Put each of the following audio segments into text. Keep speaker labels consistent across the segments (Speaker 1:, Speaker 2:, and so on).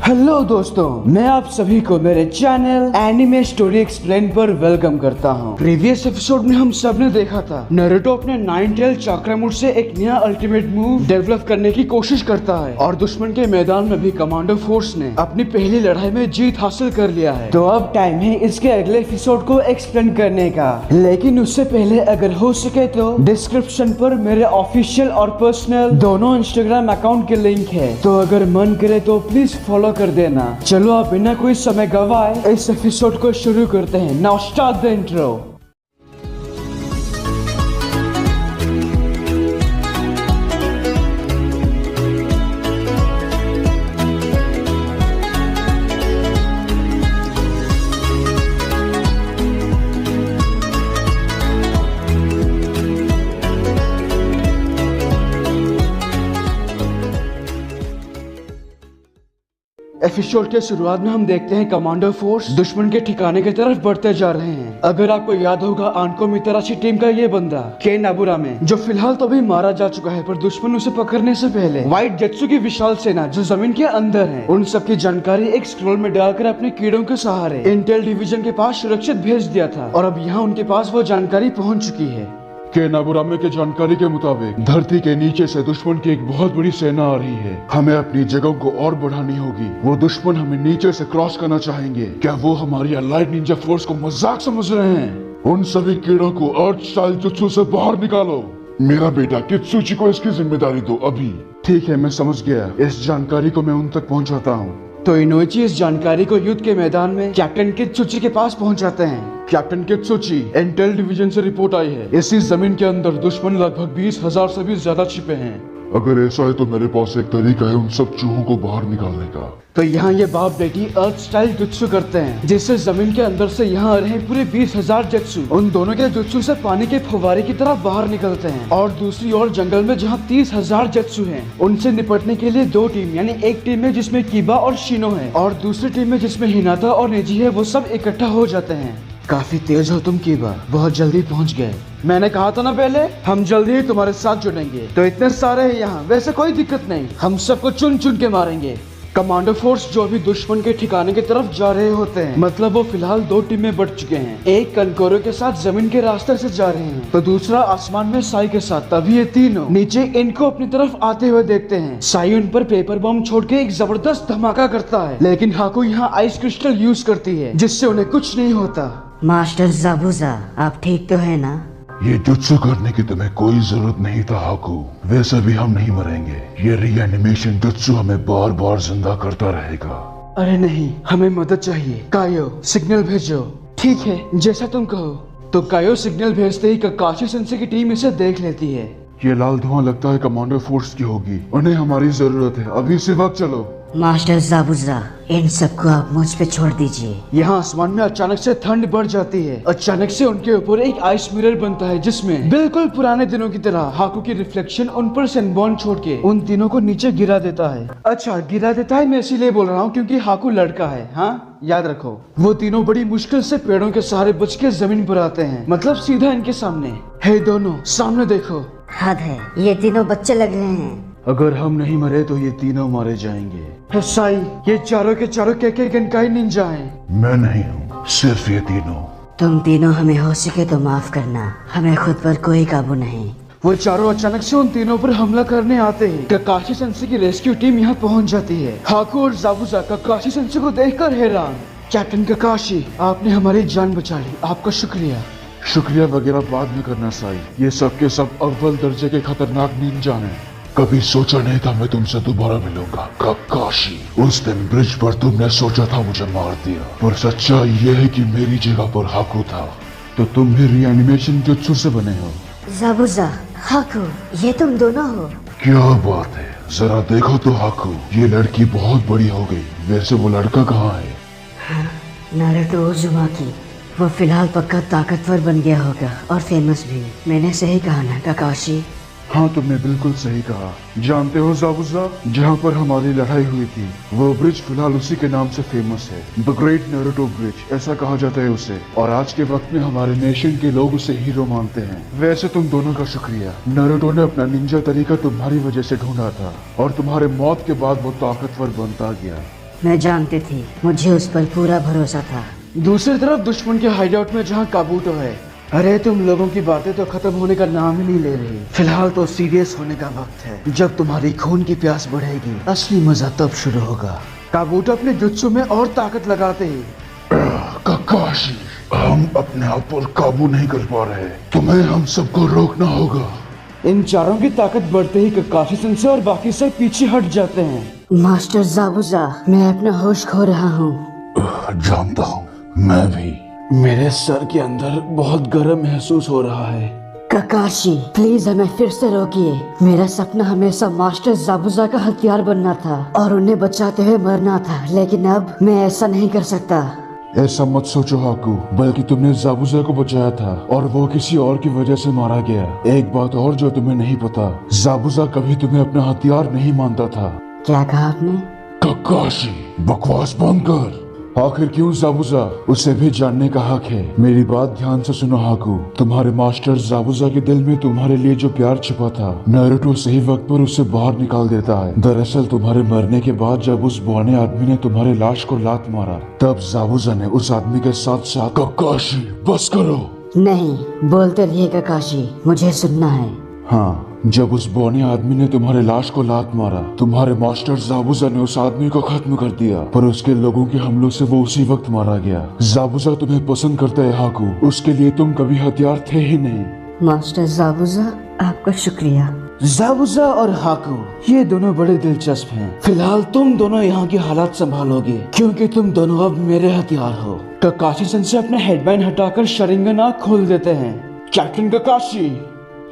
Speaker 1: Hello दोस्तों, मैं आप सभी को मेरे चैनल एनिमे स्टोरी एक्सप्लेन पर वेलकम करता हूँ। प्रीवियस एपिसोड में हम सब ने देखा था नारुतो अपने 9 टेल चक्रा मूव से एक नया अल्टीमेट मूव डेवलप करने की कोशिश करता है और दुश्मन के मैदान में भी कमांडो फोर्स ने अपनी पहली लड़ाई में जीत हासिल कर लिया है। तो अब टाइम है इसके अगले एपिसोड को एक्सप्लेन करने का, लेकिन उससे पहले अगर हो सके तो डिस्क्रिप्शन पर मेरे ऑफिशियल और पर्सनल दोनों इंस्टाग्राम अकाउंट के लिंक है, तो अगर मन करे तो प्लीज फॉलो कर देना। चलो आप बिना कोई समय गवाए इस एपिसोड को शुरू करते हैं। Now start the intro. Episode के शुरुआत में हम देखते हैं कमांडो फोर्स दुश्मन के ठिकाने की तरफ बढ़ते जा रहे हैं। अगर आपको याद होगा आनको मितराशी टीम का ये बंदा केन अबुरामे, जो फिलहाल तो भी मारा जा चुका है, पर दुश्मन उसे पकड़ने से पहले व्हाइट जेत्सु की विशाल सेना जो जमीन के अंदर है, उन सब की जानकारी एक स्क्रोल में डालकर अपने कीड़ों के सहारे इंटेल डिवीजन के पास सुरक्षित भेज दिया था और अब यहाँ उनके पास वो जानकारी पहुँच चुकी है।
Speaker 2: केन अबुरामे के जानकारी के मुताबिक धरती के नीचे से दुश्मन की एक बहुत बड़ी सेना आ रही है। हमें अपनी जगह को और बढ़ानी होगी। वो दुश्मन हमें नीचे से क्रॉस करना चाहेंगे। क्या वो हमारी अलाइड निंजा फोर्स को मजाक समझ रहे हैं? उन सभी कीड़ों को अर्थ स्टाइल जुत्सु से बाहर निकालो। मेरा बेटा कित्सुची को इसकी जिम्मेदारी दो अभी। ठीक है, मैं समझ गया। इस जानकारी को मैं उन तक पहुँचाता हूँ।
Speaker 1: तो इनोइची इस जानकारी को युद्ध के मैदान में कैप्टन कित्सुची के पास पहुंचाते हैं। कैप्टन कित्सुची, इंटेल डिवीजन से रिपोर्ट आई है, इसी जमीन के अंदर दुश्मन लगभग 20,000 से भी ज्यादा छिपे हैं।
Speaker 2: अगर ऐसा है तो मेरे पास एक तरीका है उन सब चूहों को बाहर निकालने का।
Speaker 1: तो यहाँ ये बाप बेटी अर्थ स्टाइल जुत्सु करते हैं, जिससे जमीन के अंदर से यहाँ आ रहे पूरे 20,000 जेत्सु उन दोनों के जुत्सु से पानी के फुवारे की तरह बाहर निकलते हैं। और दूसरी ओर जंगल में जहाँ 30,000 जेत्सु हैं, उनसे निपटने के लिए दो टीम, यानी एक टीम में जिसमें कीबा और शिनो है और दूसरी टीम में जिसमें हिनाता और नेजी है, वो सब इकट्ठा हो जाते हैं। काफी तेज हो तुम कीबा, बहुत जल्दी पहुंच गए। मैंने कहा था ना पहले, हम जल्दी ही तुम्हारे साथ जुड़ेंगे। तो इतने सारे हैं यहाँ, वैसे कोई दिक्कत नहीं, हम सबको चुन चुन के मारेंगे। कमांडो फोर्स जो अभी दुश्मन के ठिकाने की तरफ जा रहे होते हैं, मतलब वो फिलहाल दो टीम में बढ़ चुके हैं। एक कनकोरो के साथ जमीन के रास्ते से जा रहे हैं, तो दूसरा आसमान में साई के साथ। तभी ये तीनों नीचे इनको अपनी तरफ आते हुए देखते हैं। साई उन पर पेपर बम छोड़ के एक जबरदस्त धमाका करता है, लेकिन हाकू यहाँ आइस क्रिस्टल यूज करती है, जिससे उन्हें कुछ नहीं होता।
Speaker 3: मास्टर ज़ाबुज़ा, आप ठीक तो है ना?
Speaker 2: ये जुत्सु करने की तुम्हें कोई जरूरत नहीं था हाकू। वैसे भी हम नहीं मरेंगे। ये रीएनिमेशन जुत्सु हमें बार बार जिंदा करता रहेगा।
Speaker 1: अरे नहीं, हमें मदद चाहिए। कायो, सिग्नल भेजो। ठीक है, जैसा तुम कहो। तो कायो सिग्नल भेजते ही ककाशी सेंसे की टीम इसे देख लेती है।
Speaker 2: ये लाल धुआं लगता है कमांडो फोर्स की होगी। उन्हें हमारी जरूरत है। अभी से वक्त चलो।
Speaker 3: मास्टर ज़ाबुज़ा, इन सबको आप मुझ पे छोड़ दीजिए।
Speaker 1: यहाँ आसमान में अचानक से ठंड बढ़ जाती है। अचानक से उनके ऊपर एक आइस मिरर बनता है, जिसमें बिल्कुल पुराने दिनों की तरह हाकू की रिफ्लेक्शन उन पर सनबर्न छोड़ के उन तीनों को नीचे गिरा देता है। अच्छा, गिरा देता है, मैं इसीलिए बोल रहा हूँ क्योंकि हाकू लड़का है। हाँ, याद रखो। वो तीनों बड़ी मुश्किल से पेड़ों के सहारे बच के जमीन पर आते हैं, मतलब सीधा इनके सामने। हे दोनों, सामने देखो।
Speaker 3: हद है, ये तीनों बच्चे लग रहे हैं।
Speaker 1: अगर हम नहीं मरे तो ये तीनों मारे जाएंगे। साई, ये चारों के चारों केके गनकाई निंजा हैं।
Speaker 2: मैं नहीं हूँ, सिर्फ ये तीनों।
Speaker 3: तुम तीनों हमें हो सके तो माफ करना, हमें खुद पर कोई काबू नहीं।
Speaker 1: वो चारों अचानक से उन तीनों पर हमला करने आते हैं। ककाशी सेंसे की रेस्क्यू टीम यहाँ पहुँच जाती है। हाकू और ज़ाबुज़ा ककाशी सेंसे को देखकर हैरान। कैप्टन ककाशी, आपने हमारी जान बचा ली, आपका शुक्रिया।
Speaker 2: शुक्रिया वगैरह बाद में करना साई। ये सब के सब अव्वल दर्जे के खतरनाक निंजा हैं। कभी सोचा नहीं था मैं तुमसे दोबारा मिलूंगा ककाशी। उस दिन ब्रिज पर तुमने सोचा था मुझे मार दिया, पर सच्चाई ये है कि मेरी जगह पर हाकू था। तो तुम भी रीएनिमेशन जुत्सु से बने हो?
Speaker 3: ज़ाबुज़ा, हाकू, ये तुम दोनों हो?
Speaker 2: क्या बात है, जरा देखो तो हाकू, ये लड़की बहुत बड़ी हो गई। वैसे वो लड़का कहाँ है?
Speaker 3: हाँ, नारुतो उज़ुमाकी। वो फिलहाल पक्का ताकतवर बन गया होगा और फेमस भी। मैंने सही कहा ना ककाशी?
Speaker 2: हाँ, तुमने बिल्कुल सही कहा। जानते हो ज़ाबुज़ा, जहाँ पर हमारी लड़ाई हुई थी, वो ब्रिज फिलहाल उसी के नाम से फेमस है, द ग्रेट नारुतो ब्रिज, ऐसा कहा जाता है उसे। और आज के वक्त में हमारे नेशन के लोग उसे हीरो मानते हैं। वैसे तुम दोनों का शुक्रिया। नारुतो ने अपना निंजा तरीका तुम्हारी वजह से ढूंढा था और तुम्हारे मौत के बाद वो ताकतवर बनता गया।
Speaker 3: मैं जानती थी, मुझे उस पर पूरा भरोसा था।
Speaker 1: दूसरी तरफ दुश्मन के हाइडआउट में जहाँ काबूटो है। अरे तुम लोगों की बातें तो खत्म होने का नाम ही नहीं ले रही। फिलहाल तो सीरियस होने का वक्त है। जब तुम्हारी खून की प्यास बढ़ेगी, असली मजा तब शुरू होगा। काबूटो अपने जुत्सु में और ताकत लगाते ही,
Speaker 2: काकाशी, हम अपने आप पर काबू नहीं कर पा रहे। तुम्हें हम सबको रोकना होगा।
Speaker 1: इन चारों की ताकत बढ़ते ही ककाशी सेंसे और बाकी सब पीछे हट जाते हैं।
Speaker 3: मास्टर ज़ाबुज़ा, मैं अपना होश खो रहा हूँ।
Speaker 2: जानता हूँ, मैं भी।
Speaker 1: मेरे सर के अंदर बहुत गर्म महसूस हो रहा है।
Speaker 3: ककाशी, प्लीज हमें फिर से रोकिए। मेरा सपना हमेशा मास्टर ज़ाबुज़ा का हथियार बनना था और उन्हें बचाते हुए मरना था, लेकिन अब मैं ऐसा नहीं कर सकता।
Speaker 2: ऐसा मत सोचो हाकू, बल्कि तुमने ज़ाबुज़ा को बचाया था और वो किसी और की वजह से मारा गया। एक बात और जो तुम्हें नहीं पता, ज़ाबुज़ा कभी तुम्हें अपना हथियार नहीं मानता था।
Speaker 3: क्या कहा आपने?
Speaker 2: ककाशी, बकवास बंद कर। आखिर क्यों ज़ाबुज़ा? उसे भी जानने का हक है। मेरी बात ध्यान से सुनो हाकू, तुम्हारे मास्टर ज़ाबुज़ा के दिल में तुम्हारे लिए जो प्यार छिपा था, नारुतो सही वक्त पर उसे बाहर निकाल देता है। दरअसल तुम्हारे मरने के बाद जब उस बौने आदमी ने तुम्हारे लाश को लात मारा, तब ज़ाबुज़ा ने उस आदमी के साथ साथ ककाशी, बस करो।
Speaker 3: नहीं, बोलते रहिए ककाशी, मुझे सुनना है।
Speaker 2: हाँ, जब उस बौने आदमी ने तुम्हारे लाश को लात मारा, तुम्हारे मास्टर ज़ाबुज़ा ने उस आदमी को खत्म कर दिया, पर उसके लोगों के हमलों से वो उसी वक्त मारा गया। ज़ाबुज़ा तुम्हें पसंद करता है हाकू, उसके लिए तुम कभी हथियार थे ही नहीं।
Speaker 3: मास्टर ज़ाबुज़ा, आपका शुक्रिया।
Speaker 1: ज़ाबुज़ा और हाकू, ये दोनों बड़े दिलचस्प हैं। फिलहाल तुम दोनों यहाँ की हालात संभालोगे, क्योंकि तुम दोनों अब मेरे हथियार हो। ककाशी सेंसे अपना हेडबैंड हटाकर शरिंगन आँख खोल देते हैं। कैप्टन ककाशी।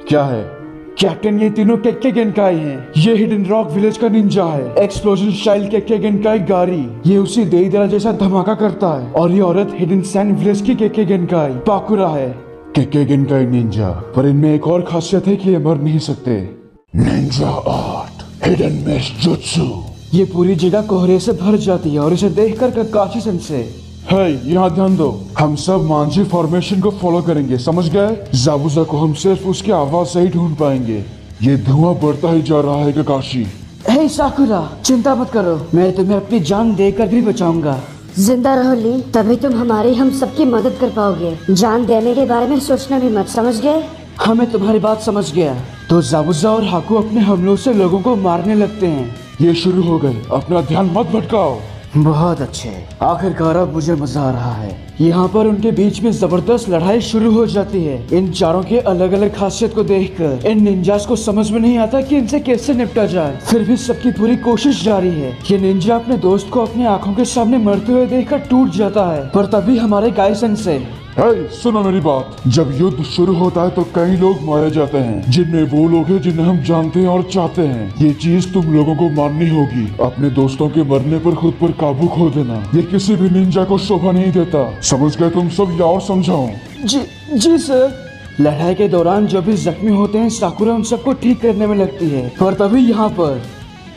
Speaker 2: क्या है
Speaker 1: कैप्टन, ये तीनों केके गेनकाई हैं। ये हिडन रॉक विलेज का निंजा है। एक्सप्लोजन स्टाइल केके गेनकाई गारी, ये उसी देईदरा जैसा धमाका करता है। और ये औरत हिडन सैंड विलेज की केके गेनकाई पाकुरा है।
Speaker 2: केके गेनकाई निंजा, पर इनमें एक और खासियत है कि ये मर नहीं सकते। Ninja art, hidden mesh jutsu.
Speaker 1: ये पूरी जगह कोहरे से भर जाती है और इसे देखकर ककाशी सेंसे,
Speaker 2: यहाँ ध्यान दो, हम सब मांझी फॉर्मेशन को फॉलो करेंगे, समझ गए? ज़ाबुज़ा को हम सिर्फ उसकी आवाज से ही ढूंढ पाएंगे। ये धुआं बढ़ता ही जा रहा है ककाशी।
Speaker 1: हे साकुरा, चिंता मत करो, मैं तुम्हें अपनी जान देकर भी बचाऊंगा।
Speaker 3: जिंदा रहो ली, तभी तुम हमारी हम सबकी मदद कर पाओगे। जान देने के बारे में सोचना भी मत, समझ गए?
Speaker 1: हाँ, मैं तुम्हारी बात समझ गया। तो ज़ाबुज़ा और हाकू अपने हमलों से लोगों को मारने लगते हैं।
Speaker 2: ये शुरू हो गए, अपना ध्यान मत भटकाओ।
Speaker 1: बहुत अच्छे, आखिरकार अब मुझे मजा आ रहा है। यहाँ पर उनके बीच में जबरदस्त लड़ाई शुरू हो जाती है। इन चारों के अलग अलग खासियत को देखकर इन निंजास को समझ में नहीं आता कि इनसे कैसे निपटा जाए। फिर भी सबकी पूरी कोशिश जारी है। ये निंजा अपने दोस्त को अपनी आंखों के सामने मरते हुए देखकर टूट जाता है, पर तभी हमारे गाइसन से,
Speaker 2: सुनो मेरी बात, जब युद्ध शुरू होता है तो कई लोग मारे जाते हैं, जिनमें वो लोग हैं जिन्हें हम जानते हैं और चाहते हैं। ये चीज तुम लोगों को माननी होगी। अपने दोस्तों के मरने पर खुद पर काबू खो देना, ये किसी भी निंजा को शोभा नहीं देता। समझ गए तुम सब, या और समझाऊं?
Speaker 1: जी सर। लड़ाई के दौरान जो भी जख्मी होते हैं, साकुरा उन सबको ठीक करने में लगती है, पर तभी यहाँ पर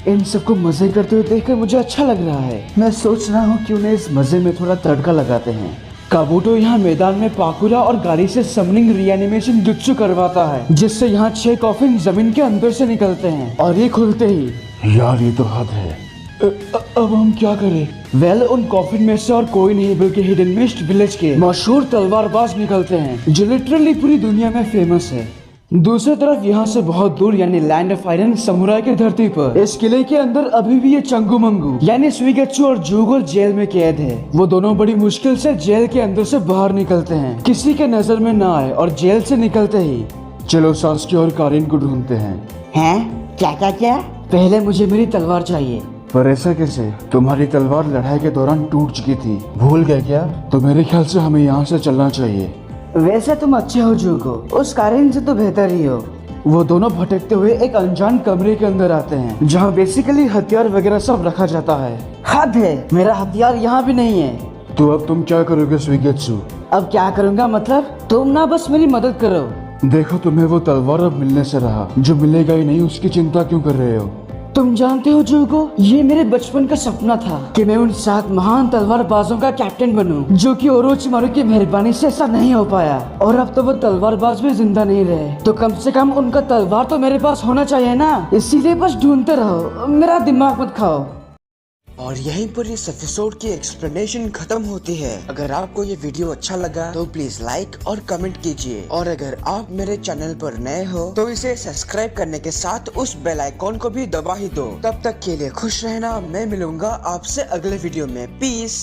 Speaker 1: इन सबको मजे करते हुए देखकर मुझे अच्छा लग रहा है। मैं सोच रहा हूँ क्यों न इस मजे में थोड़ा तड़का लगाते हैं। काबूटो यहाँ मैदान में पाकुरा और गाड़ी से समनिंग रिएनिमेशन जुत्सु करवाता है, जिससे यहाँ 6 कॉफिन जमीन के अंदर से निकलते हैं और ये खुलते ही,
Speaker 2: यार ये तो हद है।
Speaker 1: अब हम क्या करें? वेल, उन कॉफिन में से और कोई नहीं बल्कि हिडन मिस्ट विलेज के मशहूर तलवारबाज निकलते हैं, जो लिटरली पूरी दुनिया में फेमस है। दूसरी तरफ यहाँ से बहुत दूर यानी लैंड ऑफ आयरन समुराई की धरती पर इस किले के अंदर अभी भी ये चंगू मंगू यानी सुइगेत्सु और जूगो जेल में कैद है। वो दोनों बड़ी मुश्किल से जेल के अंदर से बाहर निकलते हैं, किसी के नजर में ना आए, और जेल से निकलते ही चलो सास्की और कारिन को ढूंढते हैं।
Speaker 3: हैं? क्या?
Speaker 1: पहले मुझे मेरी तलवार चाहिए। पर ऐसा कैसे? तुम्हारी तलवार लड़ाई के दौरान टूट चुकी थी, भूल गए क्या? तो मेरे ख्याल से हमें यहाँ से चलना चाहिए।
Speaker 3: वैसे तुम अच्छे हो जूगो, उस कारिन से तो बेहतर ही हो।
Speaker 1: वो दोनों भटकते हुए एक अनजान कमरे के अंदर आते हैं, जहाँ बेसिकली हथियार वगैरह सब रखा जाता है।
Speaker 3: हद है, मेरा हथियार यहाँ भी नहीं है।
Speaker 2: तो अब तुम क्या करोगे सुइगेत्सु?
Speaker 3: अब क्या करूँगा मतलब? तुम ना बस मेरी मदद करो।
Speaker 2: देखो, तुम्हें वो तलवार अब मिलने से रहा, जो मिलेगा ही नहीं उसकी चिंता क्यों कर रहे हो?
Speaker 1: तुम जानते हो जूगो, ये मेरे बचपन का सपना था कि मैं उन 7 महान तलवारबाजों का कैप्टन बनूं, जो कि ओरोचिमारू की मेहरबानी से ऐसा नहीं हो पाया। और अब तो वो तलवारबाज भी जिंदा नहीं रहे, तो कम से कम उनका तलवार तो मेरे पास होना चाहिए ना। इसीलिए बस ढूंढते रहो, मेरा दिमाग मत खाओ।
Speaker 4: और यहीं पर इस एपिसोड की एक्सप्लेनेशन खत्म होती है। अगर आपको ये वीडियो अच्छा लगा तो प्लीज लाइक और कमेंट कीजिए, और अगर आप मेरे चैनल पर नए हो तो इसे सब्सक्राइब करने के साथ उस बेल आइकॉन को भी दबा ही दो। तब तक के लिए खुश रहना, मैं मिलूंगा आपसे अगले वीडियो में। पीस।